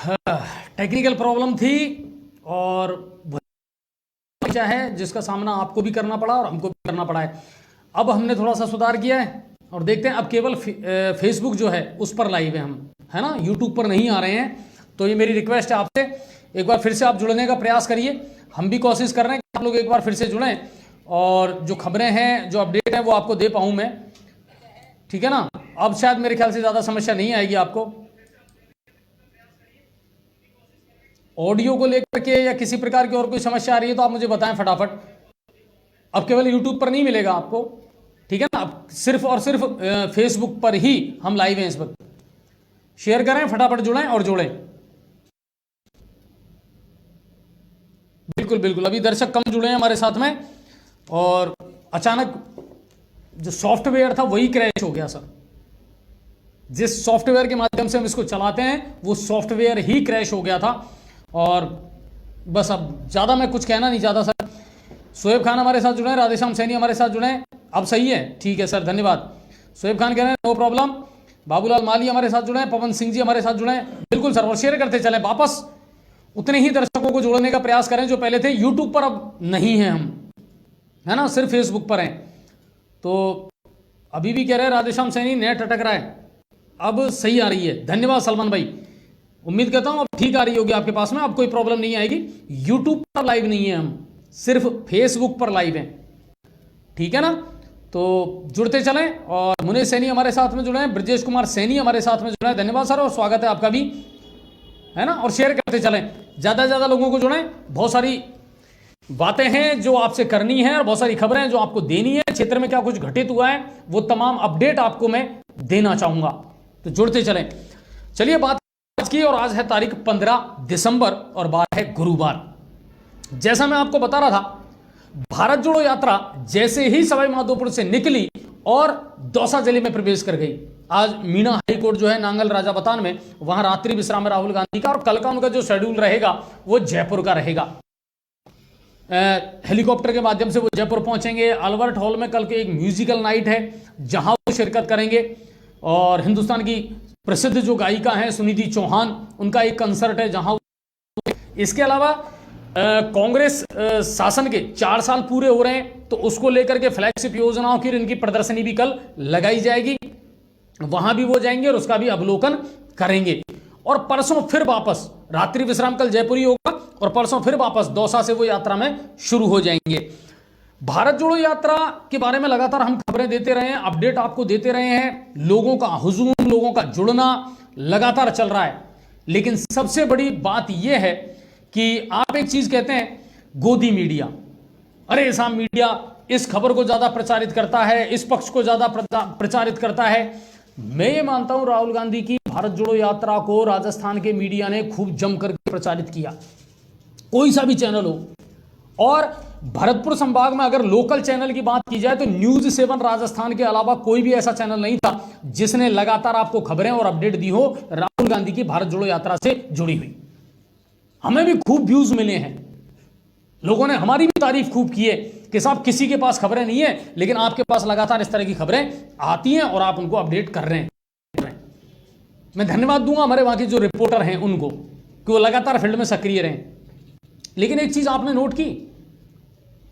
Technical problem थी और क्या है जिसका सामना आपको भी करना पड़ा और हमको भी करना पड़ा है। अब हमने थोड़ा सा सुधार किया है और देखते हैं। अब केवल फेसबुक जो है उस पर लाइव है हम, है ना, यूट्यूब पर नहीं आ रहे हैं। तो ये मेरी रिक्वेस्ट है आपसे, एक बार फिर से आप जुड़ने का प्रयास करिए। हम भी कोशिश कर रहे हैं कि आप लोग एक बार फिर से जुड़ें और जो खबरें हैं, जो अपडेट है वो आपको दे पाऊँ मैं, ठीक है ना। अब शायद मेरे ख्याल से ज़्यादा समस्या नहीं आएगी आपको ऑडियो को लेकर के, या किसी प्रकार की और कोई समस्या आ रही है तो आप मुझे बताएं फटाफट। अब केवल यूट्यूब पर नहीं मिलेगा आपको, ठीक है ना। अब सिर्फ और सिर्फ फेसबुक पर ही हम लाइव हैं इस वक्त। शेयर करें, फटाफट जुड़ें और जोड़ें। बिल्कुल बिल्कुल, अभी दर्शक कम जुड़े हैं हमारे साथ में और अचानक जो सॉफ्टवेयर था वही क्रैश हो गया सर। जिस सॉफ्टवेयर के माध्यम से हम इसको चलाते हैं वो सॉफ्टवेयर ही क्रैश हो गया था। और बस अब ज़्यादा मैं कुछ कहना नहीं चाहता सर। शोएब खान हमारे साथ जुड़े हैं, राधेश्याम सैनी हमारे साथ जुड़े हैं। अब सही है, ठीक है सर, धन्यवाद। शोएब खान कह रहे हैं नो प्रॉब्लम। बाबूलाल माली हमारे साथ जुड़े हैं, पवन सिंह जी हमारे साथ जुड़े हैं। बिल्कुल सर, और शेयर करते चलें। वापस उतने ही दर्शकों को जोड़ने का प्रयास करें जो पहले थे। यूट्यूब पर अब नहीं है हम, है ना, सिर्फ फेसबुक पर हैं। तो अभी भी कह रहे हैं राधेश्याम सैनी नेट अटक रहा है, अब सही आ रही है। धन्यवाद सलमान भाई, उम्मीद करता हूं अब ठीक आ रही होगी आपके पास में, अब कोई प्रॉब्लम नहीं आएगी। यूट्यूब पर लाइव नहीं है हम, सिर्फ फेसबुक पर लाइव हैं, ठीक है ना। तो जुड़ते चलें। और मुनीष सैनी हमारे साथ में जुड़े हैं, ब्रजेश कुमार सैनी हमारे साथ में जुड़े हैं। धन्यवाद सर और स्वागत है आपका भी, है ना। और शेयर करते चलें, ज्यादा से ज्यादा लोगों को जुड़ें। बहुत सारी बातें हैं जो आपसे करनी है और बहुत सारी खबरें जो आपको देनी है। क्षेत्र में क्या कुछ घटित हुआ है वो तमाम अपडेट आपको मैं देना चाहूंगा, तो जुड़ते चलें। चलिए बात आज की, और आज है तारीख 15 दिसंबर और बार है गुरुवार। जैसा मैं आपको बता रहा था, भारत जोड़ो यात्रा जैसे ही सवाई माधोपुर से निकली और दौसा जिले में प्रवेश कर गई। आज मीना हाई कोर्ट जो है नांगल राजावतान में, वहां रात्रि विश्राम है राहुल गांधी का, और कल का उनका जो शेड्यूल रहेगा वो जयपुर का रहेगा। हेलीकॉप्टर के माध्यम से वो जयपुर पहुंचेंगे। अल्बर्ट हॉल में कल के एक म्यूजिकल नाइट है जहां वो शिरकत करेंगे। और हिंदुस्तान की प्रसिद्ध जो गायिका हैं सुनिधि चौहान, उनका एक कंसर्ट है जहां। इसके अलावा कांग्रेस शासन के 4 साल पूरे हो रहे हैं, तो उसको लेकर के फ्लैगशिप योजनाओं की इनकी प्रदर्शनी भी कल लगाई जाएगी, वहां भी वो जाएंगे और उसका भी अवलोकन करेंगे। और परसों फिर वापस, रात्रि विश्राम कल जयपुर ही होगा और परसों फिर वापस दौसा से वो यात्रा में शुरू हो जाएंगे। भारत जोड़ो यात्रा के बारे में लगातार हम खबरें देते रहे हैं, अपडेट आपको देते रहे हैं। लोगों का हुजूम, लोगों का जुड़ना लगातार चल रहा है। लेकिन सबसे बड़ी बात यह है कि आप एक चीज कहते हैं, गोदी मीडिया, अरे साहब मीडिया इस खबर को ज्यादा प्रचारित करता है, इस पक्ष को ज्यादा प्रचारित करता है। मैं ये मानता हूं राहुल गांधी की भारत जोड़ो यात्रा को राजस्थान के मीडिया ने खूब जमकर प्रचारित किया, कोई सा भी चैनल हो। और भरतपुर संभाग में अगर लोकल चैनल की बात की जाए तो न्यूज 7 राजस्थान के अलावा कोई भी ऐसा चैनल नहीं था जिसने लगातार आपको खबरें और अपडेट दी हो राहुल गांधी की भारत जोड़ो यात्रा से जुड़ी हुई। हमें भी खूब व्यूज मिले हैं, लोगों ने हमारी भी तारीफ खूब की है कि साहब किसी के पास खबरें नहीं है लेकिन आपके पास लगातार इस तरह की खबरें आती हैं और आप उनको अपडेट कर रहे हैं। मैं धन्यवाद दूंगा हमारे वहां के जो रिपोर्टर हैं उनको कि वो लगातार फील्ड में सक्रिय रहें। लेकिन एक चीज आपने नोट की,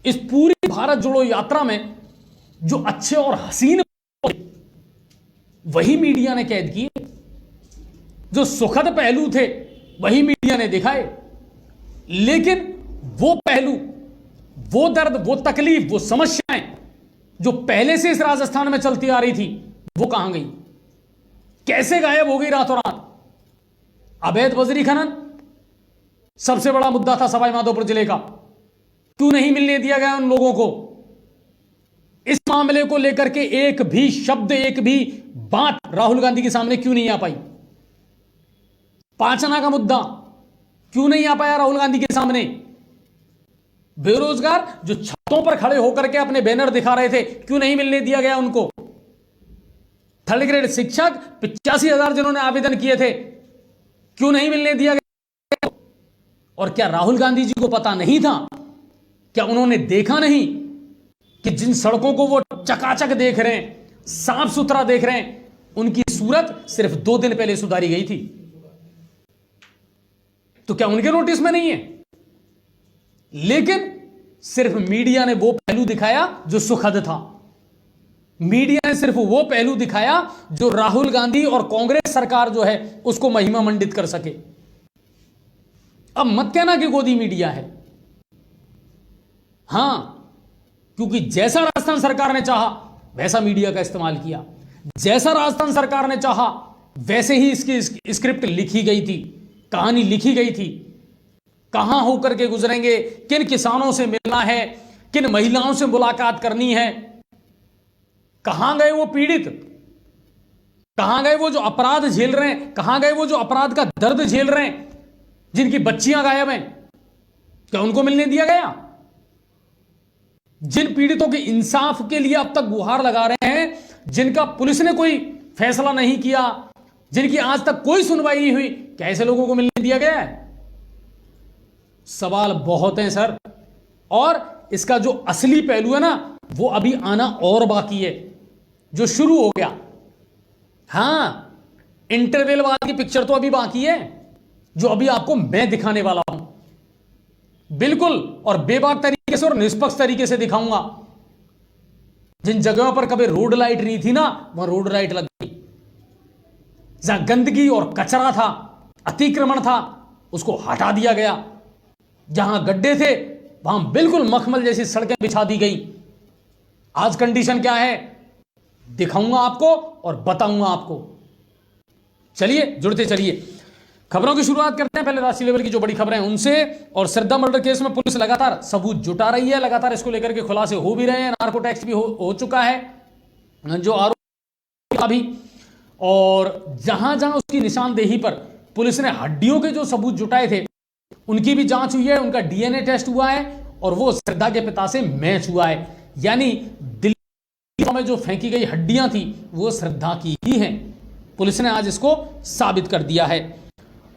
इस पूरी भारत जोड़ो यात्रा में जो अच्छे और हसीन वही मीडिया ने कैद किए, जो सुखद पहलू थे वही मीडिया ने दिखाए। लेकिन वो पहलू, वो दर्द, वो तकलीफ, वो समस्याएं जो पहले से इस राजस्थान में चलती आ रही थी वो कहां गई, कैसे गायब हो गई रातों रात। अवैध बजरी खनन सबसे बड़ा मुद्दा था सवाई माधोपुर जिले का, क्यों नहीं मिलने दिया गया उन लोगों को। इस मामले को लेकर के एक भी शब्द, एक भी बात राहुल गांधी के सामने क्यों नहीं आ पाई। 5 आना का मुद्दा क्यों नहीं आ पाया राहुल गांधी के सामने। बेरोजगार जो छतों पर खड़े होकर के अपने बैनर दिखा रहे थे, क्यों नहीं मिलने दिया गया उनको। 3rd ग्रेड शिक्षक 85,000 जिन्होंने आवेदन किए थे, क्यों नहीं मिलने दिया गया। और क्या राहुल गांधी जी को पता नहीं था, क्या उन्होंने देखा नहीं कि जिन सड़कों को वो चकाचक देख रहे हैं, साफ सुथरा देख रहे हैं, उनकी सूरत सिर्फ 2 दिन पहले सुधारी गई थी। तो क्या उनके नोटिस में नहीं है? लेकिन सिर्फ मीडिया ने वो पहलू दिखाया जो सुखद था। मीडिया ने सिर्फ वो पहलू दिखाया जो राहुल गांधी और कांग्रेस सरकार जो है उसको महिमा मंडित कर सके। अब मत कहना कि गोदी मीडिया है। हां, क्योंकि जैसा राजस्थान सरकार ने चाहा वैसा मीडिया का इस्तेमाल किया, जैसा राजस्थान सरकार ने चाहा वैसे ही इसकी स्क्रिप्ट लिखी गई थी, कहानी लिखी गई थी। कहां होकर के गुजरेंगे, किन किसानों से मिलना है, किन महिलाओं से मुलाकात करनी है, कहां गए वो पीड़ित, कहां गए वो जो अपराध झेल रहे हैं, कहां गए वो जो अपराध का दर्द झेल रहे हैं, जिनकी बच्चियां गायब हैं, क्या उनको मिलने दिया गया? जिन पीड़ितों के इंसाफ के लिए अब तक गुहार लगा रहे हैं, जिनका पुलिस ने कोई फैसला नहीं किया, जिनकी आज तक कोई सुनवाई नहीं हुई, क्या ऐसे लोगों को मिलने दिया गया है? सवाल बहुत हैं सर। और इसका जो असली पहलू है ना, वो अभी आना और बाकी है, जो शुरू हो गया। हां, इंटरवल बाद की पिक्चर तो अभी बाकी है, जो अभी आपको मैं दिखाने वाला हूं, बिल्कुल और बेबाक तरीके से और निष्पक्ष तरीके से दिखाऊंगा। जिन जगहों पर कभी रोड लाइट नहीं थी ना, वहां रोड लाइट लग गई। जहां गंदगी और कचरा था, अतिक्रमण था, उसको हटा दिया गया। जहां गड्ढे थे वहां बिल्कुल मखमल जैसी सड़कें बिछा दी गई। आज कंडीशन क्या है दिखाऊंगा आपको और बताऊंगा आपको। चलिए जुड़ते चलिए, खबरों की शुरुआत करते हैं। पहले राष्ट्रीय लेवल की जो बड़ी खबरें हैं उनसे। और श्रद्धा मर्डर केस में पुलिस लगातार सबूत जुटा रही है, लगातार इसको लेकर के खुलासे हो भी रहे हैं। नार्को टैक्स भी हो चुका है जो आरोप अभी, और जहां जहां उसकी निशानदेही पर पुलिस ने हड्डियों के जो सबूत जुटाए थे उनकी भी जांच हुई है, उनका डीएनए टेस्ट हुआ है और वो श्रद्धा के पिता से मैच हुआ है। यानी दिल्ली में जो फेंकी गई हड्डियां थी वो श्रद्धा की ही हैं। पुलिस ने आज इसको साबित कर दिया है।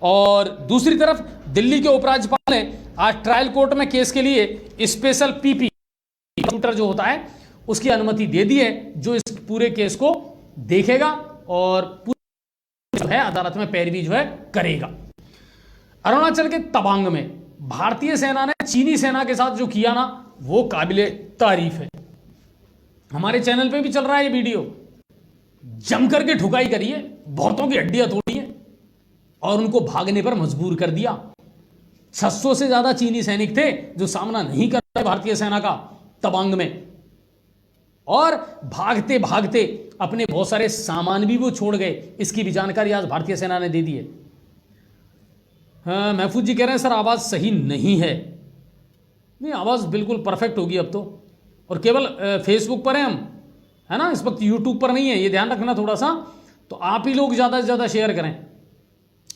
और दूसरी तरफ दिल्ली के उपराज्यपाल ने आज ट्रायल कोर्ट में केस के लिए स्पेशल पीपी कंप्यूटर जो होता है उसकी अनुमति दे दी है, जो इस पूरे केस को देखेगा और पूरी जो है अदालत में पैरवी जो है करेगा। अरुणाचल के तवांग में भारतीय सेना ने चीनी सेना के साथ जो किया ना, वो काबिले तारीफ है। हमारे चैनल पे भी चल रहा है ये वीडियो। जम करके ठुकाई करिए, बहुतों की हड्डियां तोड़ी है और उनको भागने पर मजबूर कर दिया। 600 से ज्यादा चीनी सैनिक थे जो सामना नहीं कर रहे भारतीय सेना का तवांग में, और भागते भागते अपने बहुत सारे सामान भी वो छोड़ गए। इसकी भी जानकारी आज भारतीय सेना ने दे दी है। हाँ, महफूज जी कह रहे हैं सर आवाज़ सही नहीं है। नहीं, आवाज़ बिल्कुल परफेक्ट होगी अब तो। और केवल फेसबुक पर है हम, है ना, इस वक्त यूट्यूब पर नहीं है, ये ध्यान रखना थोड़ा सा। तो आप ही लोग ज़्यादा से ज़्यादा शेयर करें,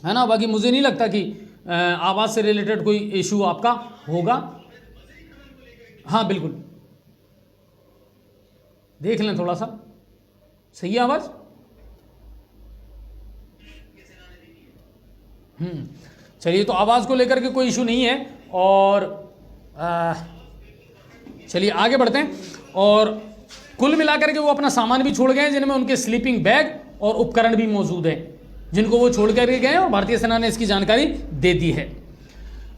है ना। बाकी मुझे नहीं लगता कि आवाज़ से रिलेटेड कोई इशू आपका होगा। हाँ बिल्कुल, देख लें थोड़ा सा, सही है आवाज़। चलिए, तो आवाज़ को लेकर के कोई इशू नहीं है। और चलिए आगे बढ़ते हैं। और कुल मिलाकर के वो अपना सामान भी छोड़ गए हैं, जिनमें उनके स्लीपिंग बैग और उपकरण भी मौजूद हैं, जिनको वो छोड़ कर गए हैं और भारतीय सेना ने इसकी जानकारी दे दी है।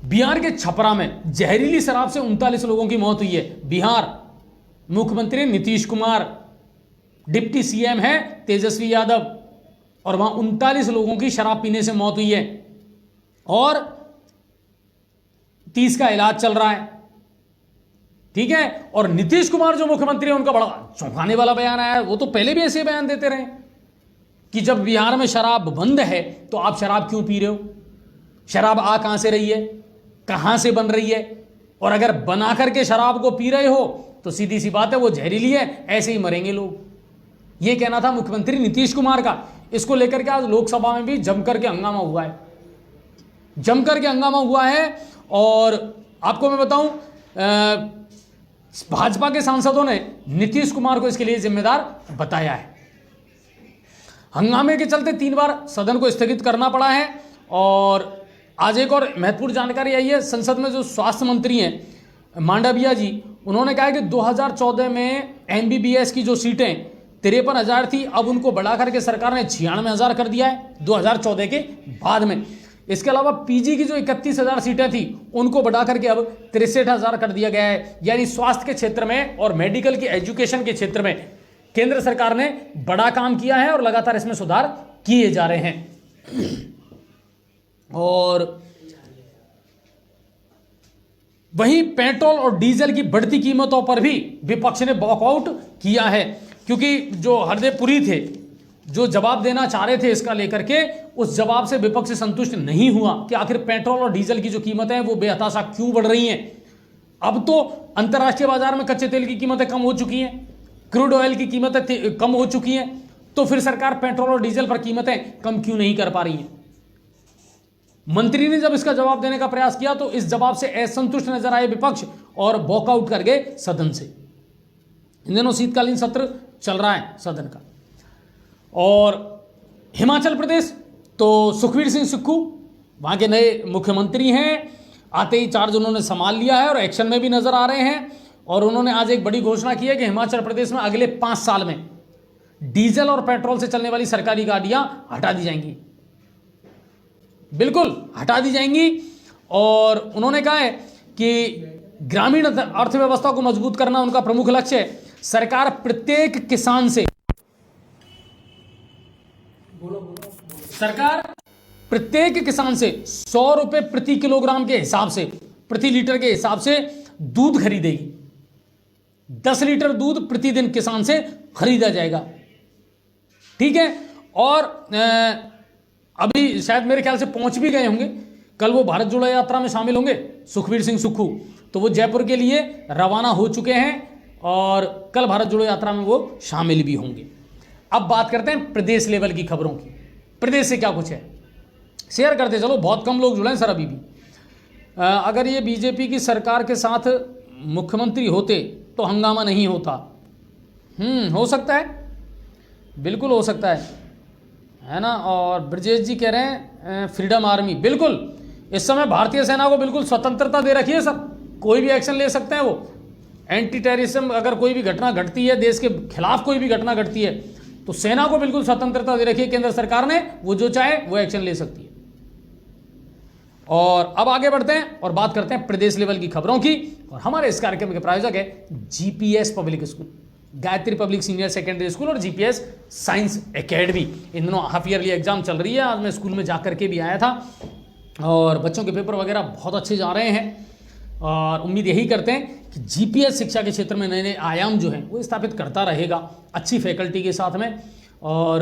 बिहार के छपरा में जहरीली शराब से 39 लोगों की मौत हुई है। बिहार मुख्यमंत्री नीतीश कुमार, डिप्टी सीएम है तेजस्वी यादव, और वहां 39 लोगों की शराब पीने से मौत हुई है और 30 का इलाज चल रहा है। ठीक है। और नीतीश कुमार जो मुख्यमंत्री है उनका बड़ा चौंकाने वाला बयान आया है। वो तो पहले भी ऐसे बयान देते रहे कि जब बिहार में शराब बंद है तो आप शराब क्यों पी रहे हो, शराब आ कहां से रही है, कहां से बन रही है, और अगर बना करके शराब को पी रहे हो तो सीधी सी बात है वो जहरीली है, ऐसे ही मरेंगे लोग। ये कहना था मुख्यमंत्री नीतीश कुमार का। इसको लेकर के आज लोकसभा में भी जमकर के हंगामा हुआ है, जमकर के हंगामा हुआ है। और आपको मैं बताऊं, भाजपा के सांसदों ने नीतीश कुमार को इसके लिए जिम्मेदार बताया है। हंगामे के चलते 3 बार सदन को स्थगित करना पड़ा है। और आज एक और महत्वपूर्ण जानकारी आई है, संसद में जो स्वास्थ्य मंत्री हैं मांडविया जी, उन्होंने कहा कि 2014 में एमबीबीएस की जो सीटें 53,000 थी, अब उनको बढ़ा करके सरकार ने 96,000 कर दिया है 2014 के बाद में। इसके अलावा पीजी की जो 31,000 सीटें थी उनको बढ़ा करके अब 63,000 कर दिया गया है। यानी स्वास्थ्य के क्षेत्र में और मेडिकल की एजुकेशन के क्षेत्र में केंद्र सरकार ने बड़ा काम किया है और लगातार इसमें सुधार किए जा रहे हैं। और वहीं पेट्रोल और डीजल की बढ़ती कीमतों पर भी विपक्ष ने वॉकआउट किया है, क्योंकि जो हरदेपुरी थे जो जवाब देना चाह रहे थे इसका लेकर के, उस जवाब से विपक्ष संतुष्ट नहीं हुआ कि आखिर पेट्रोल और डीजल की जो कीमतें हैं वो बेहताशा क्यों बढ़ रही हैं। अब तो अंतर्राष्ट्रीय बाजार में कच्चे तेल की कीमतें कम हो चुकी हैं, क्रूड ऑयल की कीमतें कम हो चुकी हैं, तो फिर सरकार पेट्रोल और डीजल पर कीमतें कम क्यों नहीं कर पा रही है। मंत्री ने जब इसका जवाब देने का प्रयास किया तो इस जवाब से असंतुष्ट नजर आए विपक्ष और वॉकआउट कर गए सदन से। इन दिनों शीतकालीन सत्र चल रहा है सदन का। और हिमाचल प्रदेश तो सुखबीर सिंह सुक्खू वहां के नए मुख्यमंत्री हैं, आते ही चार्ज उन्होंने संभाल लिया है और एक्शन में भी नजर आ रहे हैं। और उन्होंने आज एक बड़ी घोषणा की है कि हिमाचल प्रदेश में अगले 5 साल में डीजल और पेट्रोल से चलने वाली सरकारी गाड़ियां हटा दी जाएंगी, बिल्कुल हटा दी जाएंगी। और उन्होंने कहा है कि ग्रामीण अर्थव्यवस्था को मजबूत करना उनका प्रमुख लक्ष्य है। सरकार प्रत्येक किसान से सरकार प्रत्येक किसान से 100 रुपए प्रति किलोग्राम के हिसाब से, प्रति लीटर के हिसाब से दूध खरीदेगी। 10 लीटर दूध प्रतिदिन किसान से खरीदा जाएगा, ठीक है। और अभी शायद मेरे ख्याल से पहुंच भी गए होंगे, कल वो भारत जोड़ो यात्रा में शामिल होंगे सुखबीर सिंह सुक्खू, तो वो जयपुर के लिए रवाना हो चुके हैं और कल भारत जोड़ो यात्रा में वो शामिल भी होंगे। अब बात करते हैं प्रदेश लेवल की खबरों की। प्रदेश से क्या कुछ है शेयर करते चलो, बहुत कम लोग जुड़े हैं सर अभी भी। अगर ये बीजेपी की सरकार के साथ मुख्यमंत्री होते तो हंगामा नहीं होता। हो सकता है, बिल्कुल हो सकता है ना। और ब्रजेश जी कह रहे हैं फ्रीडम आर्मी, बिल्कुल इस समय भारतीय सेना को बिल्कुल स्वतंत्रता दे रखी है सर, कोई भी एक्शन ले सकते हैं वो। एंटी टेररिज्म अगर कोई भी घटना घटती है, देश के खिलाफ कोई भी घटना घटती है, तो सेना को बिल्कुल स्वतंत्रता दे रखी है केंद्र सरकार ने, वो जो चाहे वो एक्शन ले सकती है। और अब आगे बढ़ते हैं और बात करते हैं प्रदेश लेवल की खबरों की। और हमारे इस कार्यक्रम के प्रायोजक है GPS public school, Gayatri public senior secondary school और जीपीएस साइंस एकेडमी। इन दोनों हाफ ईयरली एग्जाम चल रही है। आज मैं स्कूल में जाकर के भी आया था और बच्चों के पेपर वगैरह बहुत अच्छे जा रहे हैं। और उम्मीद यही करते हैं कि जीपीएस शिक्षा के क्षेत्र में नए नए आयाम जो हैं वो स्थापित करता रहेगा अच्छी फैकल्टी के साथ में, और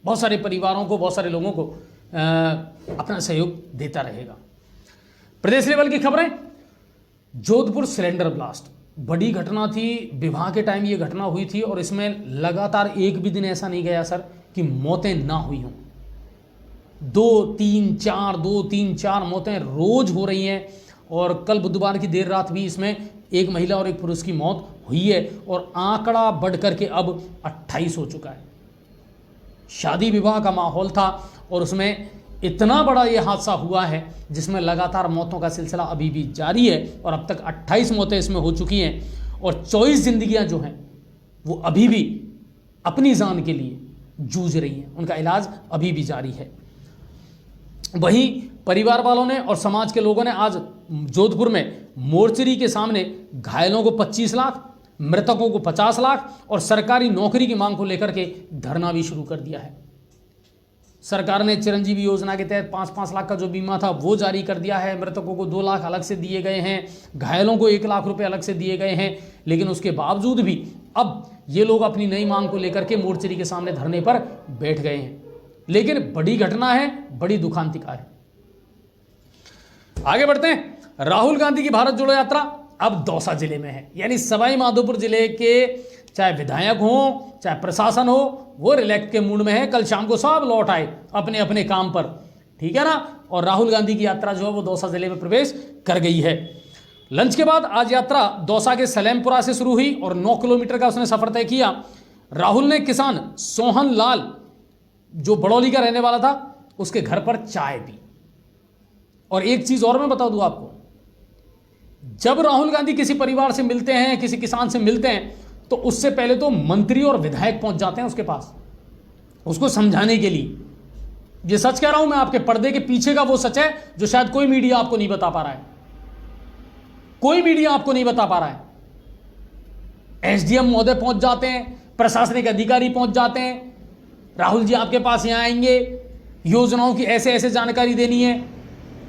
बहुत सारे परिवारों को, बहुत सारे लोगों को अपना सहयोग देता रहेगा। प्रदेश लेवल की खबरें, जोधपुर सिलेंडर ब्लास्ट बड़ी घटना थी। विवाह के टाइम ये घटना हुई थी और इसमें लगातार एक भी दिन ऐसा नहीं गया सर कि मौतें ना हुई हों। 2-3-4 मौतें रोज हो रही हैं। और कल बुधवार की देर रात भी इसमें एक महिला और एक पुरुष की मौत हुई है और आंकड़ा बढ़ करके अब 28 हो चुका है। शादी विवाह का माहौल था और उसमें इतना बड़ा ये हादसा हुआ है जिसमें लगातार मौतों का सिलसिला अभी भी जारी है और अब तक 28 मौतें इसमें हो चुकी हैं और 24 जिंदगियां जो हैं वो अभी भी अपनी जान के लिए जूझ रही हैं, उनका इलाज अभी भी जारी है। वहीं परिवार वालों ने और समाज के लोगों ने आज जोधपुर में मोर्चरी के सामने घायलों को 25 लाख, मृतकों को 50 लाख और सरकारी नौकरी की मांग को लेकर के धरना भी शुरू कर दिया है। सरकार ने चिरंजीवी योजना के तहत 5-5 लाख का जो बीमा था वो जारी कर दिया है। मृतकों को 2 लाख अलग से दिए गए हैं, घायलों को 1 लाख रुपए अलग से दिए गए हैं। लेकिन उसके बावजूद भी अब ये लोग अपनी नई मांग को लेकर के मोर्चरी के सामने धरने पर बैठ गए हैं। लेकिन बड़ी घटना है, बड़ी दुखांतिका है। आगे बढ़ते हैं। राहुल गांधी की भारत जोड़ो यात्रा अब दौसा जिले में है, यानी सवाई माधोपुर जिले के चाहे विधायक हो चाहे प्रशासन हो वो रिलैक्स के मूड में है। कल शाम को सब लौट आए अपने अपने काम पर, ठीक है ना। और राहुल गांधी की यात्रा जो है वो दौसा जिले में प्रवेश कर गई है। लंच के बाद आज यात्रा दौसा के सलेमपुरा से शुरू हुई और 9 किलोमीटर का उसने सफर तय किया। राहुल ने किसान सोहन लाल जो बड़ौली का रहने वाला था उसके घर पर चाय पी। और एक चीज और मैं बता दूं आपको, जब राहुल गांधी किसी परिवार से मिलते हैं, किसी किसान से मिलते हैं, तो उससे पहले तो मंत्री और विधायक पहुंच जाते हैं उसके पास उसको समझाने के लिए। ये सच कह रहा हूं मैं, आपके पर्दे के पीछे का वो सच है जो शायद कोई मीडिया आपको नहीं बता पा रहा है, कोई मीडिया आपको नहीं बता पा रहा है। एसडीएम महोदय पहुंच जाते हैं, प्रशासनिक अधिकारी पहुंच जाते हैं, राहुल जी आपके पास यहां आएंगे, योजनाओं की ऐसे ऐसे जानकारी देनी है,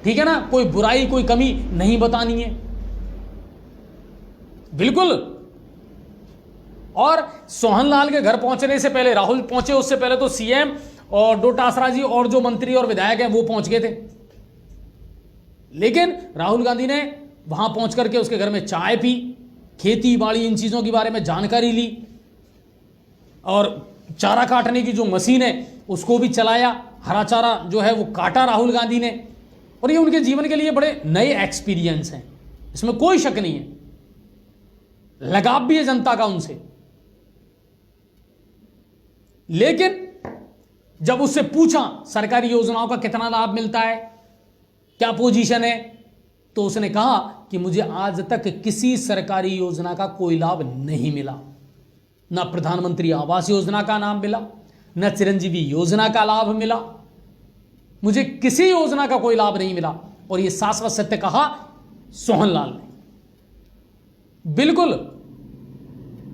ठीक है ना, कोई बुराई कोई कमी नहीं बतानी है, बिल्कुल। और सोहनलाल के घर पहुंचने से पहले, राहुल पहुंचे उससे पहले तो सीएम और डोटासरा जी और जो मंत्री और विधायक हैं वो पहुंच गए थे। लेकिन राहुल गांधी ने वहां पहुंच करके उसके घर में चाय पी, खेती बाड़ी इन चीजों के बारे में जानकारी ली, और चारा काटने की जो मशीन है उसको भी चलाया, हरा चारा जो है वो काटा राहुल गांधी ने। और ये उनके जीवन के लिए बड़े नए एक्सपीरियंस हैं, इसमें कोई शक नहीं है, लगाव भी है जनता का उनसे। लेकिन जब उससे पूछा सरकारी योजनाओं का कितना लाभ मिलता है, क्या पोजीशन है, तो उसने कहा कि मुझे आज तक किसी सरकारी योजना का कोई लाभ नहीं मिला, ना प्रधानमंत्री आवास योजना का नाम मिला, न चिरंजीवी योजना का लाभ मिला, मुझे किसी योजना का कोई लाभ नहीं मिला। और यह शाश्वत सत्य कहा सोहनलाल ने। बिल्कुल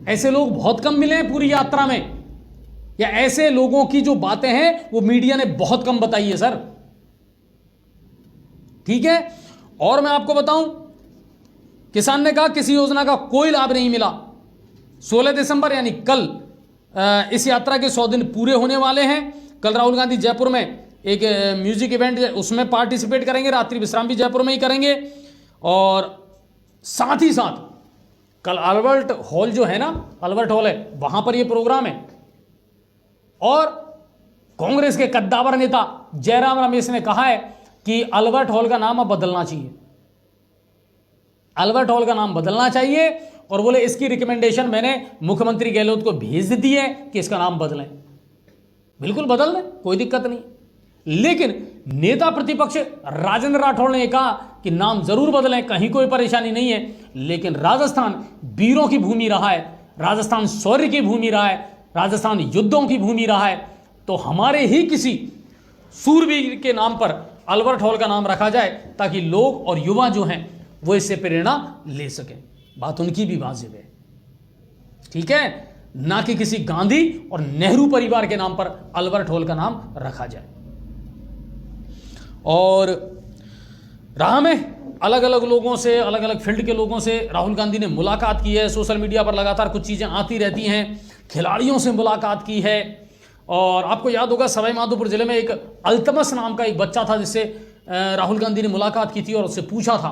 ऐसे लोग बहुत कम मिले हैं पूरी यात्रा में, या ऐसे लोगों की जो बातें हैं वो मीडिया ने बहुत कम बताई है सर, ठीक है। और मैं आपको बताऊं, किसान ने कहा किसी योजना का कोई लाभ नहीं मिला। 16 दिसंबर यानी कल इस यात्रा के 100 दिन पूरे होने वाले हैं। कल राहुल गांधी जयपुर में एक म्यूजिक इवेंट उसमें पार्टिसिपेट करेंगे, रात्रि विश्राम भी जयपुर में ही करेंगे, और साथ ही साथ कल अल्बर्ट हॉल जो है ना, अल्बर्ट हॉल है, वहां पर यह प्रोग्राम है। और कांग्रेस के कद्दावर नेता जयराम रमेश ने कहा है कि अल्बर्ट हॉल का नाम अब बदलना चाहिए, अल्बर्ट हॉल का नाम बदलना चाहिए। और बोले इसकी रिकमेंडेशन मैंने मुख्यमंत्री गहलोत को भेज दी है कि इसका नाम बदलें। बिल्कुल बदल दें, कोई दिक्कत नहीं। लेकिन नेता प्रतिपक्ष राजेंद्र राठौड़ ने कहा कि नाम जरूर बदलें, कहीं कोई परेशानी नहीं है, लेकिन राजस्थान वीरों की भूमि रहा है, राजस्थान शौर्य की भूमि रहा है, राजस्थान युद्धों की भूमि रहा है, तो हमारे ही किसी सूरवीर के नाम पर अल्बर्ट हॉल का नाम रखा जाए, ताकि लोग और युवा जो हैं वो इससे प्रेरणा ले सकें। बात उनकी भी वाजिब है, ठीक है, ना कि किसी गांधी और नेहरू परिवार के नाम पर अल्बर्ट हॉल का नाम रखा जाए। और राह में अलग अलग लोगों से, अलग अलग फील्ड के लोगों से राहुल गांधी ने मुलाकात की है। सोशल मीडिया पर लगातार कुछ चीज़ें आती रहती हैं, खिलाड़ियों से मुलाकात की है। और आपको याद होगा सवाई माधोपुर जिले में एक अल्तमस नाम का एक बच्चा था जिससे राहुल गांधी ने मुलाकात की थी और उससे पूछा था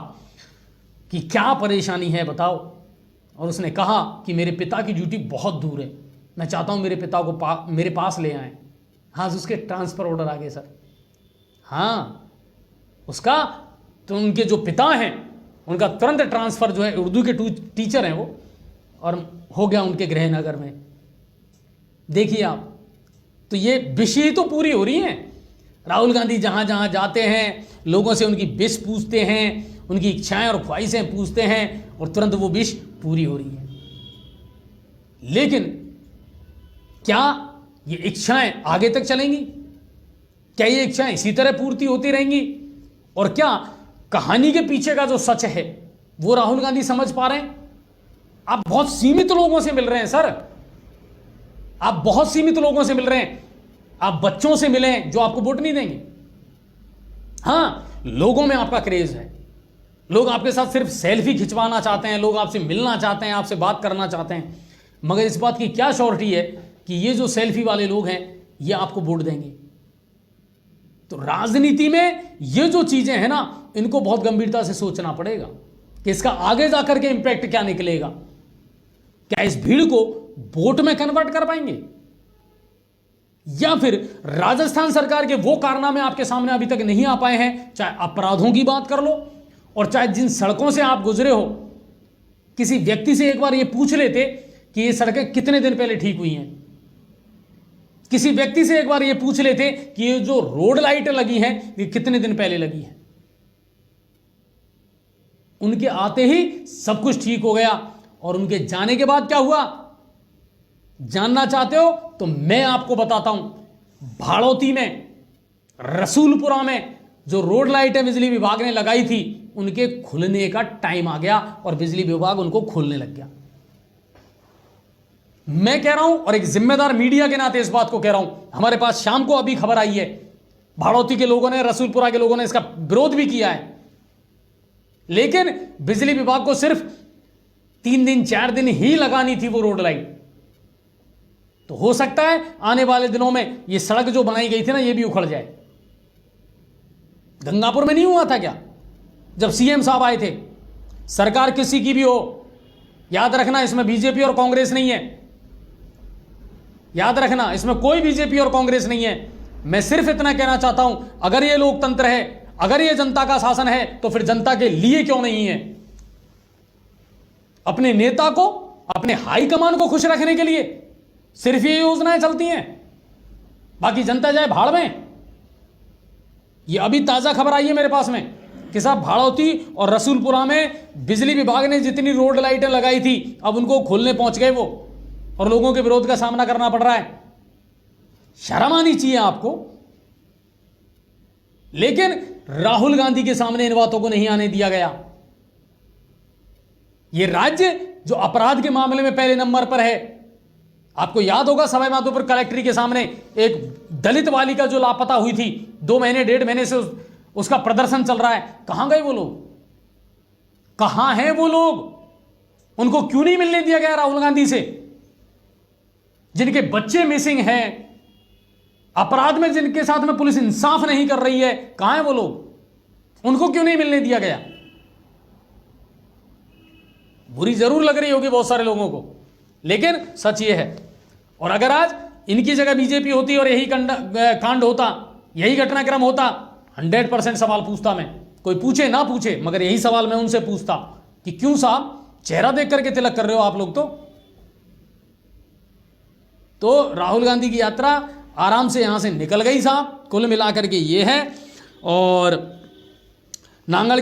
कि क्या परेशानी है बताओ। और उसने कहा कि मेरे पिता की ड्यूटी बहुत दूर है, मैं चाहता हूं मेरे पिता को मेरे पास ले आएं। हाँ, उसके ट्रांसफ़र ऑर्डर आ गए सर। हाँ, उसका तो उनके जो पिता हैं उनका तुरंत ट्रांसफ़र जो है, उर्दू के टीचर हैं वो, और हो गया उनके गृहनगर में। देखिए आप, तो ये विषय तो पूरी हो रही हैं। राहुल गांधी जहाँ जहाँ जाते हैं लोगों से उनकी विश पूछते हैं, उनकी इच्छाएं और ख्वाहिशें पूछते हैं, और तुरंत वो विश पूरी हो रही है। लेकिन क्या ये इच्छाएं आगे तक चलेंगी? क्या ये इच्छाएं इसी तरह पूर्ति होती रहेंगी? और क्या कहानी के पीछे का जो सच है वो राहुल गांधी समझ पा रहे हैं? आप बहुत सीमित लोगों से मिल रहे हैं सर, आप बहुत सीमित लोगों से मिल रहे हैं। आप बच्चों से मिलें जो आपको वोट नहीं देंगे। हाँ, लोगों में आपका क्रेज है, लोग आपके साथ सिर्फ सेल्फी खिंचवाना चाहते हैं, लोग आपसे मिलना चाहते हैं, आपसे बात करना चाहते हैं, मगर इस बात की क्या श्योरिटी है कि ये जो सेल्फी वाले लोग हैं ये आपको वोट देंगे? तो राजनीति में ये जो चीजें हैं ना, इनको बहुत गंभीरता से सोचना पड़ेगा कि इसका आगे जाकर के इंपैक्ट क्या निकलेगा। क्या इस भीड़ को वोट में कन्वर्ट कर पाएंगे, या फिर राजस्थान सरकार के वो कारनामे आपके सामने अभी तक नहीं आ पाए हैं, चाहे अपराधों की बात कर लो और चाहे जिन सड़कों से आप गुजरे हो। किसी व्यक्ति से एक बार ये पूछ लेते कि ये सड़कें कितने दिन पहले ठीक हुई हैं, किसी व्यक्ति से एक बार ये पूछ लेते कि ये जो रोड लाइट लगी हैं ये कितने दिन पहले लगी है। उनके आते ही सब कुछ ठीक हो गया, और उनके जाने के बाद क्या हुआ जानना चाहते हो तो मैं आपको बताता हूं। भाड़ौती में रसूलपुरा में जो रोड लाइटें बिजली विभाग ने लगाई थी उनके खुलने का टाइम आ गया और बिजली विभाग उनको खोलने लग गया। मैं कह रहा हूं और एक जिम्मेदार मीडिया के नाते इस बात को कह रहा हूं, हमारे पास शाम को अभी खबर आई है, भाड़ौती के लोगों ने, रसूलपुरा के लोगों ने इसका विरोध भी किया है, लेकिन बिजली विभाग को सिर्फ 3 दिन 4 दिन ही लगानी थी वो रोड लाइट। तो हो सकता है आने वाले दिनों में ये सड़क जो बनाई गई थी ना, ये भी उखड़ जाए। गंगापुर में नहीं हुआ था क्या, जब सीएम साहब आए थे? सरकार किसी की भी हो, याद रखना इसमें बीजेपी और कांग्रेस नहीं है, याद रखना इसमें कोई बीजेपी और कांग्रेस नहीं है। मैं सिर्फ इतना कहना चाहता हूं, अगर ये लोकतंत्र है, अगर ये जनता का शासन है, तो फिर जनता के लिए क्यों नहीं है? अपने नेता को, अपने हाईकमान को खुश रखने के लिए सिर्फ ये योजनाएं चलती हैं, बाकी जनता जाए भाड़ में। ये अभी ताजा खबर आई है मेरे पास में कि साहब भाड़ौती और रसूलपुरा में बिजली विभाग ने जितनी रोड लाइटें लगाई थी अब उनको खोलने पहुंच गए वो, और लोगों के विरोध का सामना करना पड़ रहा है। शर्म आनी चाहिए आपको। लेकिन राहुल गांधी के सामने इन बातों को नहीं आने दिया गया। यह राज्य जो अपराध के मामले में पहले नंबर पर है, आपको याद होगा सवाई माधोपुर कलेक्ट्री के सामने एक दलित बालिका जो लापता हुई थी, 2 महीने 1.5 महीने से उसका प्रदर्शन चल रहा है। कहां गए वो लोग? कहां हैं वो लोग? उनको क्यों नहीं मिलने दिया गया राहुल गांधी से? जिनके बच्चे मिसिंग हैं, अपराध में जिनके साथ में पुलिस इंसाफ नहीं कर रही है, कहां हैं वो लोग? उनको क्यों नहीं मिलने दिया गया? बुरी जरूर लग रही होगी बहुत सारे लोगों को, लेकिन सच ये है। और अगर आज इनकी जगह बीजेपी होती और यही कांड होता, यही घटनाक्रम होता, 100% सवाल पूछता मैं। कोई पूछे ना पूछे, मगर यही सवाल मैं उनसे पूछता कि क्यों साहब चेहरा देख करके तिलक कर रहे हो आप लोग? तो राहुल गांधी की यात्रा आराम से यहां से निकल गई साहब। कुल मिलाकर के ये है। और नांगल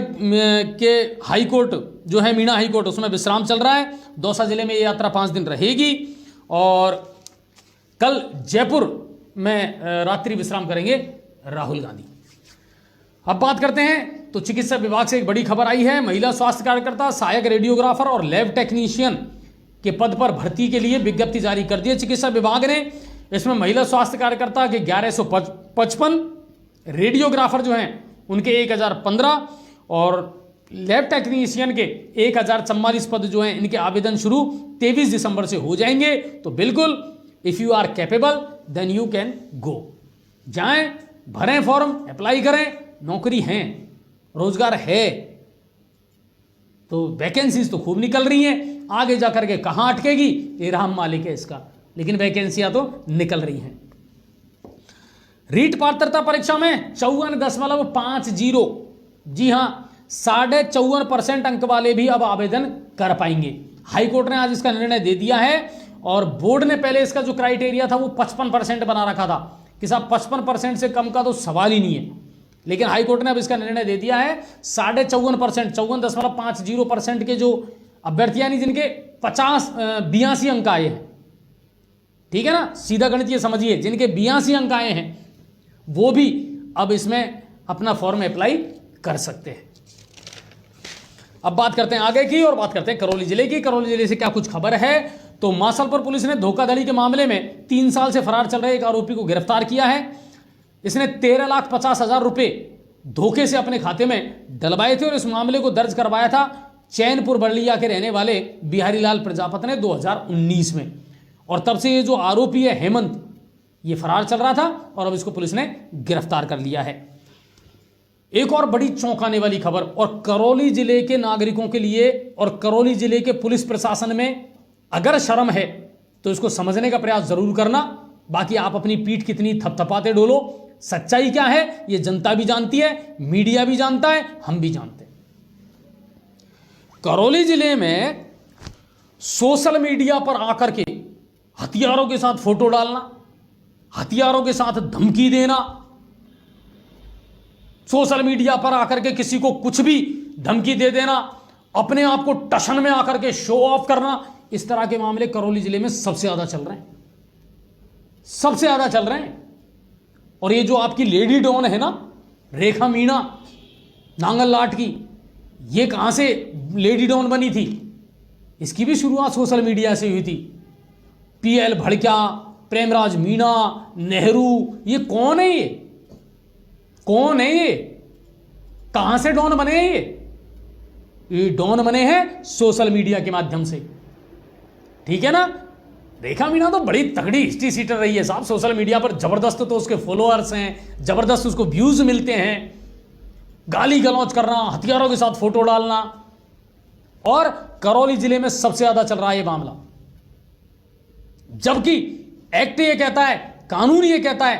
के हाई कोर्ट जो है, मीणा हाई कोर्ट, उसमें विश्राम चल रहा है। दौसा जिले में ये यात्रा 5 दिन रहेगी और कल जयपुर में रात्रि विश्राम करेंगे राहुल गांधी। अब बात करते हैं तो चिकित्सा विभाग से एक बड़ी खबर आई है। महिला स्वास्थ्य कार्यकर्ता, सहायक रेडियोग्राफर और लैब टेक्नीशियन के पद पर भर्ती के लिए विज्ञप्ति जारी कर दी है चिकित्सा विभाग ने। इसमें महिला स्वास्थ्य कार्यकर्ता के 1155, रेडियोग्राफर जो हैं उनके 1015 और लैब टेक्नीशियन के 1044 पद जो हैं, इनके आवेदन शुरू 23 दिसंबर से हो जाएंगे। तो बिल्कुल, if you are capable then you can go. जाएं, भरें फॉर्म, अप्लाई करें, नौकरी है, रोजगार है। तो वैकेंसीज तो खूब निकल रही हैं, आगे जाकर के कहां अटकेगी ये राम मालिक है इसका, लेकिन वैकेंसियां तो निकल रही हैं। रीट पात्रता परीक्षा में 54.50, जी हां, 54.5% अंक वाले भी अब आवेदन कर पाएंगे। हाईकोर्ट ने आज इसका निर्णय दे दिया है और बोर्ड ने पहले इसका जो क्राइटेरिया था वो 55% बना रखा था कि साहब 55% से कम का तो सवाल ही नहीं है, लेकिन हाईकोर्ट ने अब इसका निर्णय दे दिया है 54.5%, 54.50% के जो अभ्यर्थी यानी जिनके 82 अंक आए हैं, ठीक है ना, सीधा गणित ये समझिए, जिनके 82 अंक आए हैं वो भी अब इसमें अपना फॉर्म अप्लाई कर सकते हैं। अब बात करते हैं आगे की और बात करते हैं करौली जिले की। करौली जिले से क्या कुछ खबर है? तो मासलपुर पुलिस ने धोखाधड़ी के मामले में 3 साल से फरार चल रहे एक आरोपी को गिरफ्तार किया है। इसने 13,50,000 रुपए धोखे से अपने खाते में डलवाए थे और इस मामले को दर्ज करवाया था चैनपुर बरलिया के रहने वाले बिहारी लाल प्रजापत ने 2019 में। और तब से ये जो आरोपी है हेमंत, ये फरार चल रहा था और अब इसको पुलिस ने गिरफ्तार कर लिया है। एक और बड़ी चौंकाने वाली खबर, और करौली जिले के नागरिकों के लिए और करौली जिले के पुलिस प्रशासन में अगर शर्म है तो इसको समझने का प्रयास जरूर करना। बाकी आप अपनी पीठ कितनी थपथपाते डोलो, सच्चाई क्या है ये जनता भी जानती है, मीडिया भी जानता है, हम भी जानते हैं। करौली जिले में सोशल मीडिया पर आकर के हथियारों के साथ फोटो डालना, हथियारों के साथ धमकी देना, सोशल मीडिया पर आकर के किसी को कुछ भी धमकी दे देना, अपने आप को टशन में आकर के शो ऑफ करना, इस तरह के मामले करौली जिले में सबसे ज्यादा चल रहे हैं, सबसे ज्यादा चल रहे हैं। और ये जो आपकी लेडी डॉन है ना, रेखा मीणा नांगल लाट की, ये कहां से लेडी डॉन बनी थी? इसकी भी शुरुआत सोशल मीडिया से हुई थी। पीएल भड़किया, प्रेमराज मीणा, नेहरू, ये कौन है? ये कौन है? ये कहां से डॉन बने हैं? ये डॉन बने हैं सोशल मीडिया के माध्यम से, ठीक है ना। रेखा मीणा तो बड़ी तगड़ी हिस्ट्री सीटर रही है साहब सोशल मीडिया पर, जबरदस्त तो उसके फॉलोअर्स हैं, जबरदस्त उसको व्यूज मिलते हैं, गाली गलौज करना, हथियारों के साथ फोटो डालना। और करौली जिले में सबसे ज्यादा चल रहा है ये मामला, जबकि एक्ट ये कहता है, कानून ये कहता है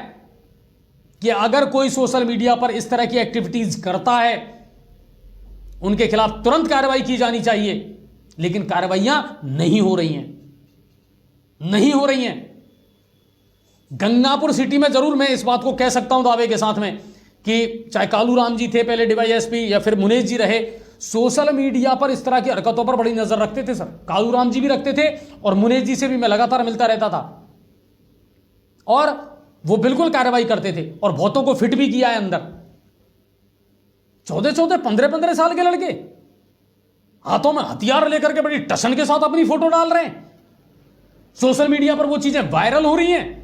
कि अगर कोई सोशल मीडिया पर इस तरह की एक्टिविटीज करता है उनके खिलाफ तुरंत कार्रवाई की जानी चाहिए, लेकिन कार्रवाइयां नहीं हो रही हैं, नहीं हो रही हैं। गंगापुर सिटी में जरूर मैं इस बात को कह सकता हूं दावे के साथ में कि चाहे कालूराम जी थे पहले डीवाईएसपी या फिर मुनेश जी रहे, सोशल मीडिया पर इस तरह की हरकतों पर बड़ी नजर रखते थे सर। कालूराम जी भी रखते थे और मुनेश जी से भी मैं लगातार मिलता रहता था, और वो बिल्कुल कार्रवाई करते थे और बहुतों को फिट भी किया है अंदर। 14-14, 15-15 साल के लड़के हाथों में हथियार लेकर के बड़ी टशन के साथ अपनी फोटो डाल रहे हैं। सोशल मीडिया पर वो चीजें वायरल हो रही हैं,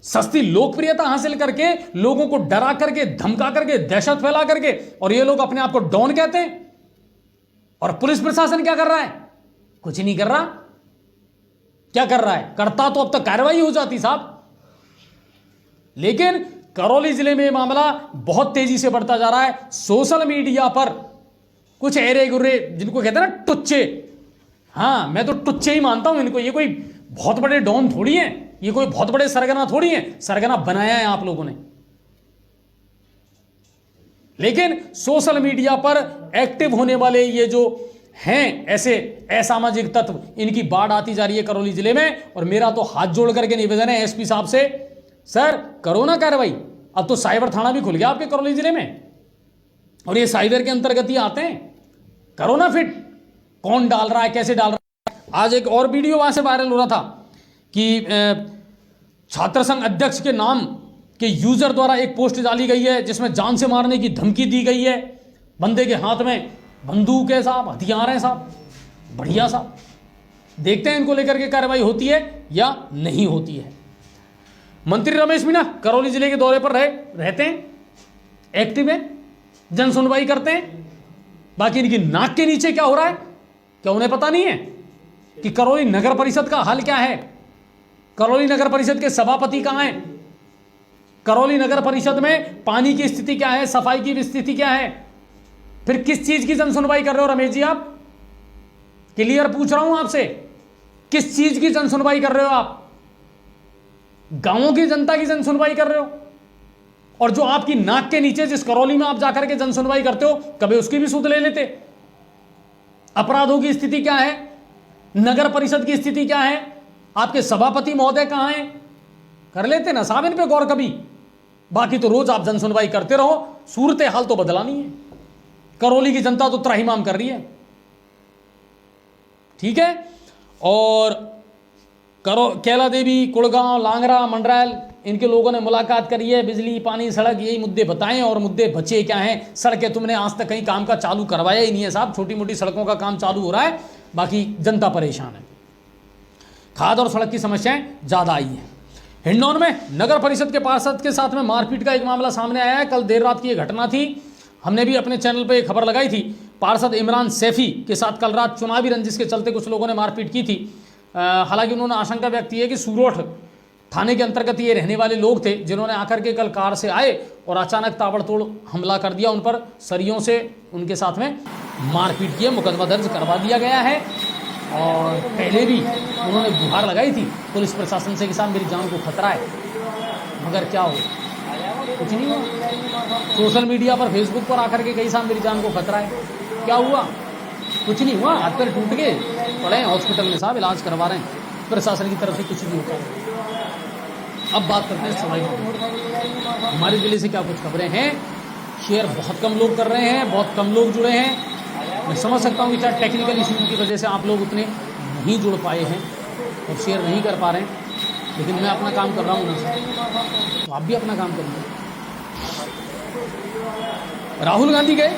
सस्ती लोकप्रियता हासिल करके, लोगों को डरा करके, धमका करके, दहशत फैला करके, और ये लोग अपने आप को डॉन कहते हैं। और पुलिस प्रशासन क्या कर रहा है? कुछ नहीं कर रहा। क्या कर रहा है? करता तो अब तक कार्रवाई हो जाती साहब। लेकिन करौली जिले में मामला बहुत तेजी से बढ़ता जा रहा है। सोशल मीडिया पर कुछ एरे गुर्रे, जिनको कहते हैं ना टुच्चे, हाँ मैं तो टुच्चे ही मानता हूं इनको, ये कोई बहुत बड़े डॉन थोड़ी हैं, ये कोई बहुत बड़े सरगना थोड़ी हैं, सरगना बनाया है आप लोगों ने। लेकिन सोशल मीडिया पर एक्टिव होने वाले ये जो हैं ऐसे असामाजिक तत्व, इनकी बाढ़ आती जा रही है करौली जिले में। और मेरा तो हाथ जोड़ करके निवेदन है एसपी साहब से, सर करो ना कार्रवाई। अब तो साइबर थाना भी खुल गया आपके करौली जिले में, और ये साइबर के अंतर्गत ही आते हैं। करो ना फिट, कौन डाल रहा है, कैसे डाल रहा है। आज एक और वीडियो वहां से वायरल हो रहा था कि छात्र संघ अध्यक्ष के नाम के यूजर द्वारा एक पोस्ट डाली गई है जिसमें जान से मारने की धमकी दी गई है। बंदे के हाथ में बंदूक है साहब, हथियार है साहब, बढ़िया साहब। देखते हैं इनको लेकर के कार्रवाई होती है या नहीं होती है। मंत्री रमेश मीणा करौली जिले के दौरे पर रहते हैं, एक्टिव है, जन सुनवाई करते हैं। बाकी इनकी नाक के नीचे क्या हो रहा है, क्या उन्हें पता नहीं है कि करौली नगर परिषद का हाल क्या है? करौली नगर परिषद के सभापति कहां हैं? करौली नगर परिषद में पानी की स्थिति क्या है, सफाई की स्थिति क्या है? फिर किस चीज की जन सुनवाई कर रहे हो रमेश जी आप? क्लियर पूछ रहा हूं आपसे, किस चीज की जन सुनवाई कर रहे हो आप? गांवों की जनता की जन सुनवाई कर रहे हो? और जो आपकी नाक के नीचे जिस करौली में आप जाकर के जन सुनवाई करते हो, कभी उसकी भी सुध ले लेते? अपराधों की स्थिति क्या है, नगर परिषद की स्थिति क्या है, आपके सभापति महोदय कहां हैं? कर लेते ना साहब इन पे गौर कभी। बाकी तो रोज आप जन सुनवाई करते रहो, सूरत हाल तो बदला नहीं है। करौली की जनता तो त्राहिमाम कर रही है, ठीक है। और कैला देवी, कुड़गांव, लांगरा, मंडरायल, इनके लोगों ने मुलाकात करी है। बिजली, पानी, सड़क, यही मुद्दे बताएं। और मुद्दे बचे क्या हैं? सड़कें तुमने आज तक कहीं काम का चालू करवाया ही नहीं है साहब। छोटी मोटी सड़कों का काम चालू हो रहा है, बाकी जनता परेशान है। खाद और सड़क की समस्याएं ज्यादा आई है। हिंडौन में नगर परिषद के पार्षद के साथ में मारपीट का एक मामला सामने आया है। कल देर रात की यह घटना थी, हमने भी अपने चैनल पर एक खबर लगाई थी। पार्षद इमरान सैफी के साथ कल रात चुनावी रंजिश के चलते कुछ लोगों ने मारपीट की थी। हालांकि उन्होंने आशंका व्यक्त की है कि सूरोठ थाने के अंतर्गत ये रहने वाले लोग थे, जिन्होंने आकर के कल कार से आए और अचानक ताबड़तोड़ हमला कर दिया। उन पर सरियों से उनके साथ में मारपीट की। मुकदमा दर्ज करवा दिया गया है। और पहले भी उन्होंने गुहार लगाई थी पुलिस प्रशासन से कि साहब मेरी जान को खतरा है, मगर क्या हो, कुछ नहीं हुआ। सोशल मीडिया पर, फेसबुक पर आकर के कई साहब मेरी जान को खतरा है, क्या हुआ? कुछ नहीं हुआ। हाथ पैर टूट गए, पड़े हैं हॉस्पिटल में साहब, इलाज करवा रहे हैं। प्रशासन की तरफ से कुछ नहीं होता। अब बात करते हैं सवाई मामले। हमारे जिले से क्या कुछ खबरें हैं। शेयर बहुत कम लोग कर रहे हैं, बहुत कम लोग जुड़े हैं। मैं समझ सकता हूँ कि चाहे टेक्निकल इशू की वजह से आप लोग उतने नहीं जुड़ पाए हैं और शेयर नहीं कर पा रहे हैं। लेकिन मैं अपना काम कर रहा हूँ ना सर, तो आप भी अपना काम करिए। राहुल गांधी गए,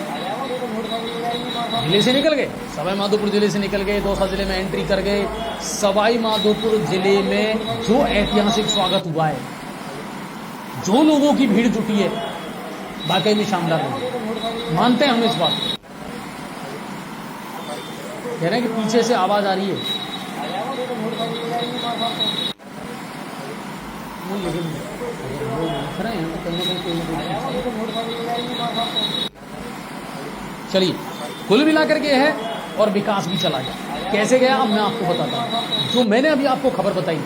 जिले से निकल गए, सवाई माधोपुर जिले से निकल गए, दौसा जिले में एंट्री कर गए। सवाई माधोपुर जिले में जो ऐतिहासिक स्वागत हुआ है, जो लोगों की भीड़ जुटी है, वाकई में शानदार है, मानते हैं हम इस बात। कह रहे हैं कि पीछे से आवाज आ रही है, लेकिन चलिए, कुल मिलाकर के है और विकास भी चला गया। कैसे गया अब मैं आपको बताता हूं। जो मैंने अभी आपको खबर बताई,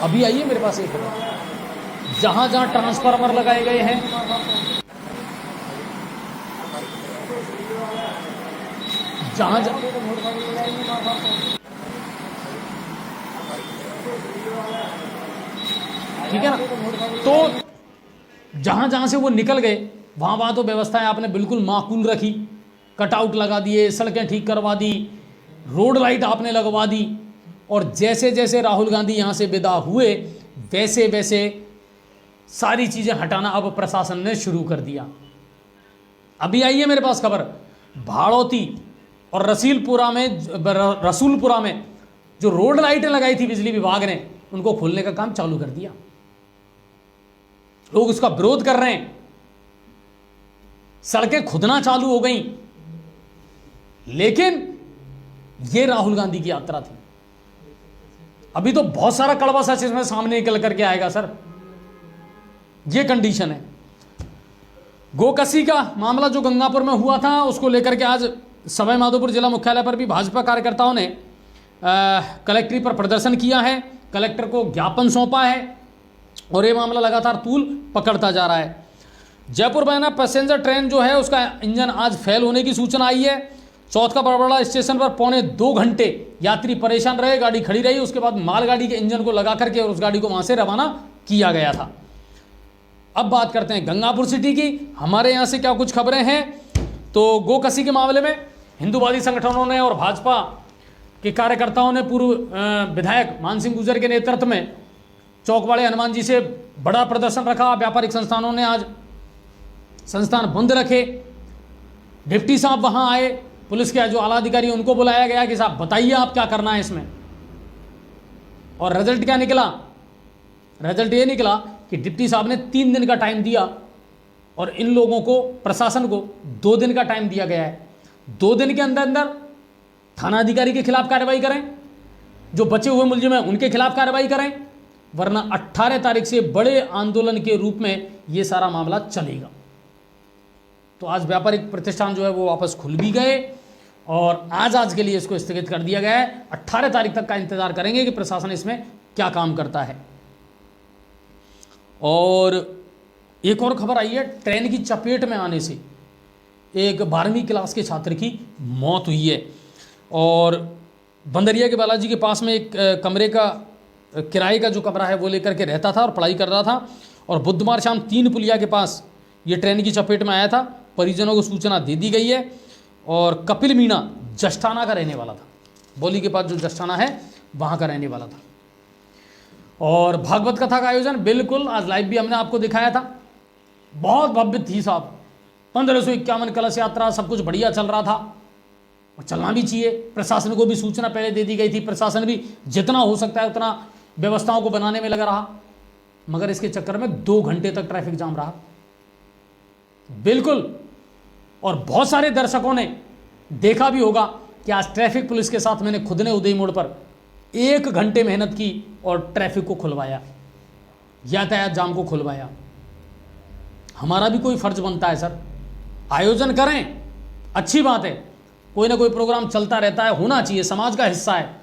अभी आई है मेरे पास एक खबर, जहां जहां ट्रांसफार्मर लगाए गए हैं, जहां ठीक है ना, तो जहां जहां से वो निकल गए वहां वहां तो व्यवस्थाएं आपने बिल्कुल माकूल रखी, कटआउट लगा दिए, सड़कें ठीक करवा दी, रोड लाइट आपने लगवा दी। और जैसे जैसे राहुल गांधी यहां से विदा हुए वैसे वैसे सारी चीजें हटाना अब प्रशासन ने शुरू कर दिया। अभी आई है मेरे पास खबर, भाड़ौती और रसूलपुरा में जो रोड लाइटें लगाई थी बिजली विभाग ने, उनको खोलने का काम चालू कर दिया। लोग उसका विरोध कर रहे हैं, सड़कें खुदना चालू हो गई। लेकिन यह राहुल गांधी की यात्रा थी। अभी तो बहुत सारा कड़वा सच इसमें सामने निकल करके आएगा सर, यह कंडीशन है। गोकसी का मामला जो गंगापुर में हुआ था, उसको लेकर के आज सवाई माधोपुर जिला मुख्यालय पर भी भाजपा कार्यकर्ताओं ने कलेक्ट्री पर प्रदर्शन किया है, कलेक्टर को ज्ञापन सौंपा है और ये मामला लगातार तूल पकड़ता जा रहा है। जयपुर बयाना पैसेंजर ट्रेन जो है उसका इंजन आज फेल होने की सूचना आई है। चौथ का बड़बड़ा स्टेशन पर 2.25 घंटे यात्री परेशान रहे, गाड़ी खड़ी रही, उसके बाद मालगाड़ी के इंजन को लगा करके और उस गाड़ी को वहां से रवाना किया गया था। अब बात करते हैं गंगापुर सिटी की। हमारे यहां से क्या कुछ खबरें हैं, तो गोकसी के मामले में हिंदूवादी संगठनों ने और भाजपा के कार्यकर्ताओं ने पूर्व विधायक मान सिंह गुर्जर के नेतृत्व में चौकवाड़े हनुमान जी से बड़ा प्रदर्शन रखा। व्यापारिक संस्थानों ने आज संस्थान बंद रखे, डिप्टी साहब वहां आए, पुलिस के जो आला अधिकारी उनको बुलाया गया कि साहब बताइए आप क्या करना है इसमें। और रिजल्ट क्या निकला? रिजल्ट ये निकला कि डिप्टी साहब ने 3 दिन का टाइम दिया और इन लोगों को, प्रशासन को 2 दिन का टाइम दिया गया है। 2 दिन के अंदर अंदर थाना अधिकारी के खिलाफ कार्रवाई करें, जो बचे हुए मुलजिम हैं उनके खिलाफ कार्रवाई करें, वरना 18 तारीख से बड़े आंदोलन के रूप में यह सारा मामला चलेगा। तो आज व्यापारिक प्रतिष्ठान जो है वो वापस खुल भी गए और आज के लिए इसको स्थगित कर दिया गया है। 18 तारीख तक का इंतजार करेंगे कि प्रशासन इसमें क्या काम करता है। और एक और खबर आई है, ट्रेन की चपेट में आने से एक 12वीं क्लास के छात्र की मौत हुई है। और बंदरिया के बालाजी के पास में एक कमरे का किराए का जो कमरा है वो लेकर के रहता था और पढ़ाई कर रहा था। और बुधवार शाम 3 पुलिया के पास ये ट्रेन की चपेट में आया था। परिजनों को सूचना दे दी गई है। और कपिल मीणा जस्टाना का रहने वाला था, बोली के पास जो जस्टाना है वहाँ का रहने वाला था। और भागवत कथा का आयोजन बिल्कुल आज लाइव भी हमने आपको दिखाया था, बहुत भव्य थी साहब। 1551 कलश यात्रा, सब कुछ बढ़िया चल रहा था और चलना भी चाहिए। प्रशासन को भी सूचना पहले दे दी गई थी, प्रशासन भी जितना हो सकता है उतना व्यवस्थाओं को बनाने में लगा रहा, मगर इसके चक्कर में 2 घंटे तक ट्रैफिक जाम रहा बिल्कुल। और बहुत सारे दर्शकों ने देखा भी होगा कि आज ट्रैफिक पुलिस के साथ मैंने खुद ने उदय मोड़ पर 1 घंटे मेहनत की और ट्रैफिक को खुलवाया, यातायात जाम को खुलवाया। हमारा भी कोई फर्ज बनता है सर, आयोजन करें, अच्छी बात है, कोई ना कोई प्रोग्राम चलता रहता है, होना चाहिए, समाज का हिस्सा है।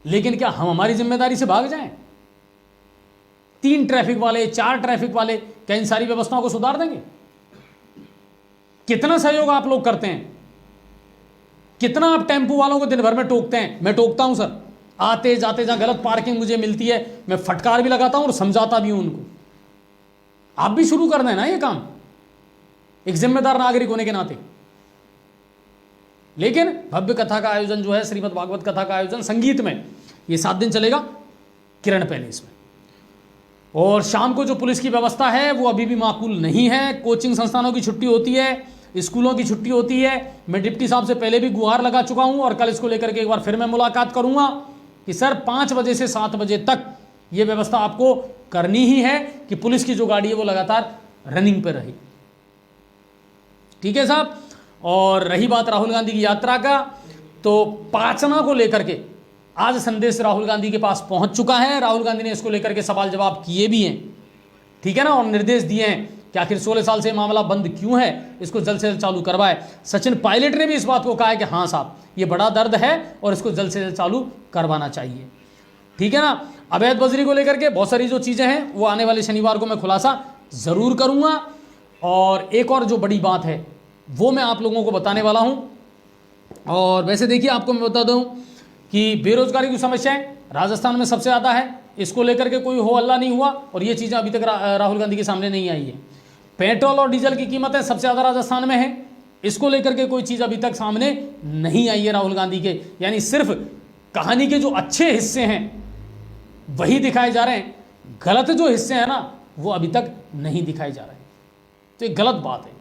लेकिन क्या हम हमारी जिम्मेदारी से भाग जाएं? 3 ट्रैफिक वाले, 4 ट्रैफिक वाले क्या इन सारी व्यवस्थाओं को सुधार देंगे? कितना सहयोग आप लोग करते हैं, कितना आप टेम्पो वालों को दिन भर में टोकते हैं। मैं टोकता हूं सर, आते जाते जहां गलत पार्किंग मुझे मिलती है मैं फटकार भी लगाता हूं और समझाता भी हूं उनको। आप भी शुरू कर दें ना ये काम, एक जिम्मेदार नागरिक होने के नाते। लेकिन भव्य कथा का आयोजन जो है, श्रीमद् भागवत कथा का आयोजन संगीत में, ये 7 दिन चलेगा किरण पैलेस में। और शाम को जो पुलिस की व्यवस्था है वो अभी भी माकूल नहीं है। कोचिंग संस्थानों की छुट्टी होती है, स्कूलों की छुट्टी होती है। मैं डिप्टी साहब से पहले भी गुहार लगा चुका हूं और कल इसको लेकर के एक बार फिर मैं मुलाकात करूंगा कि सर 5 बजे से 7 बजे तक ये व्यवस्था आपको करनी ही है कि पुलिस की जो गाड़ी है वो लगातार रनिंग पे रहे। ठीक है साहब। और रही बात राहुल गांधी की यात्रा का, तो पाचना को लेकर के आज संदेश राहुल गांधी के पास पहुंच चुका है। राहुल गांधी ने इसको लेकर के सवाल जवाब किए भी हैं, ठीक है ना, और निर्देश दिए हैं कि आखिर 16 साल से मामला बंद क्यों है, इसको जल्द से जल्द चालू करवाए। सचिन पायलट ने भी इस बात को कहा है कि हाँ साहब ये बड़ा दर्द है और इसको जल्द से जल्द चालू करवाना चाहिए। ठीक है ना। अवैध बजरी को लेकर के बहुत सारी जो चीजें हैं वो आने वाले शनिवार को मैं खुलासा जरूर करूंगा। और एक और जो बड़ी बात है वो मैं आप लोगों को बताने वाला हूं। और वैसे देखिए आपको मैं बता दूं कि बेरोजगारी की समस्याएं राजस्थान में सबसे ज़्यादा है, इसको लेकर के कोई हो हल्ला नहीं हुआ और ये चीज़ें अभी तक राहुल गांधी के सामने नहीं आई है। पेट्रोल और डीजल की कीमतें सबसे ज़्यादा राजस्थान में है, इसको लेकर के कोई चीज़ अभी तक सामने नहीं आई है राहुल गांधी के। यानी सिर्फ कहानी के जो अच्छे हिस्से हैं वही दिखाए जा रहे हैं, गलत जो हिस्से हैं ना वो अभी तक नहीं दिखाए जा रहे हैं। तो एक गलत बात है।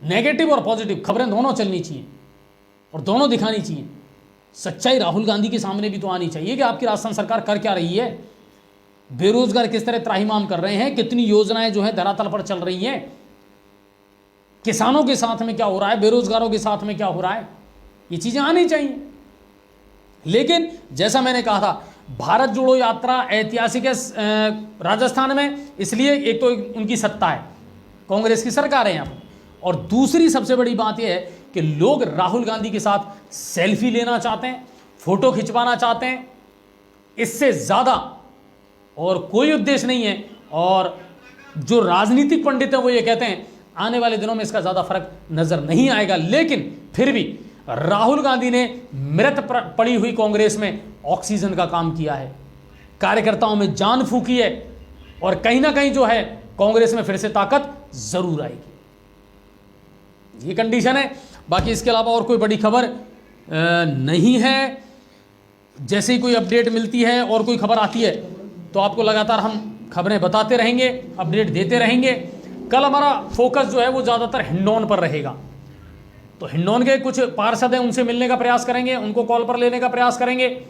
नेगेटिव और पॉजिटिव खबरें दोनों चलनी चाहिए और दोनों दिखानी चाहिए। सच्चाई राहुल गांधी के सामने भी तो आनी चाहिए कि आपकी राजस्थान सरकार कर क्या रही है, बेरोजगार किस तरह त्राहिमाम कर रहे हैं, कितनी योजनाएं जो है धरातल पर चल रही हैं, किसानों के साथ में क्या हो रहा है, बेरोजगारों के साथ में क्या हो रहा है, ये चीजें आनी चाहिए। लेकिन जैसा मैंने कहा था, भारत जोड़ो यात्रा ऐतिहासिक है राजस्थान में, इसलिए एक तो उनकी सत्ता है, कांग्रेस की सरकार है यहाँ पर, और दूसरी सबसे बड़ी बात यह है कि लोग राहुल गांधी के साथ सेल्फी लेना चाहते हैं, फोटो खिंचवाना चाहते हैं। इससे ज्यादा और कोई उद्देश्य नहीं है। और जो राजनीतिक पंडित हैं वो ये कहते हैं आने वाले दिनों में इसका ज्यादा फर्क नजर नहीं आएगा। लेकिन फिर भी राहुल गांधी ने मृत पड़ी हुई कांग्रेस में ऑक्सीजन का काम किया है, कार्यकर्ताओं में जान फूकी है और कहीं ना कहीं जो है कांग्रेस में फिर से ताकत जरूर आएगी। ये कंडीशन है। बाकी इसके अलावा और कोई बड़ी खबर नहीं है। जैसे ही कोई अपडेट मिलती है और कोई खबर आती है तो आपको लगातार हम खबरें बताते रहेंगे, अपडेट देते रहेंगे। कल हमारा फोकस जो है वो ज़्यादातर हिंडौन पर रहेगा। तो हिंडौन के कुछ पार्षद हैं, उनसे मिलने का प्रयास करेंगे, उनको कॉल पर लेने का प्रयास करेंगे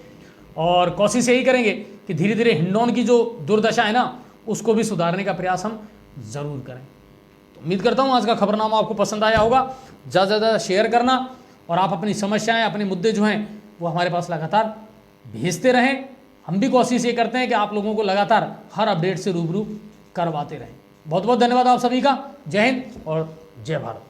और कोशिश यही करेंगे कि धीरे धीरे हिंडौन की जो दुर्दशा है ना उसको भी सुधारने का प्रयास हम ज़रूर करें। तो उम्मीद करता हूँ आज का खबरनामा आपको पसंद आया होगा। ज़्यादा से ज़्यादा शेयर करना और आप अपनी समस्याएं, अपने मुद्दे जो हैं वो हमारे पास लगातार भेजते रहें। हम भी कोशिश ये करते हैं कि आप लोगों को लगातार हर अपडेट से रूबरू करवाते रहें। बहुत बहुत धन्यवाद आप सभी का। जय हिंद और जय भारत।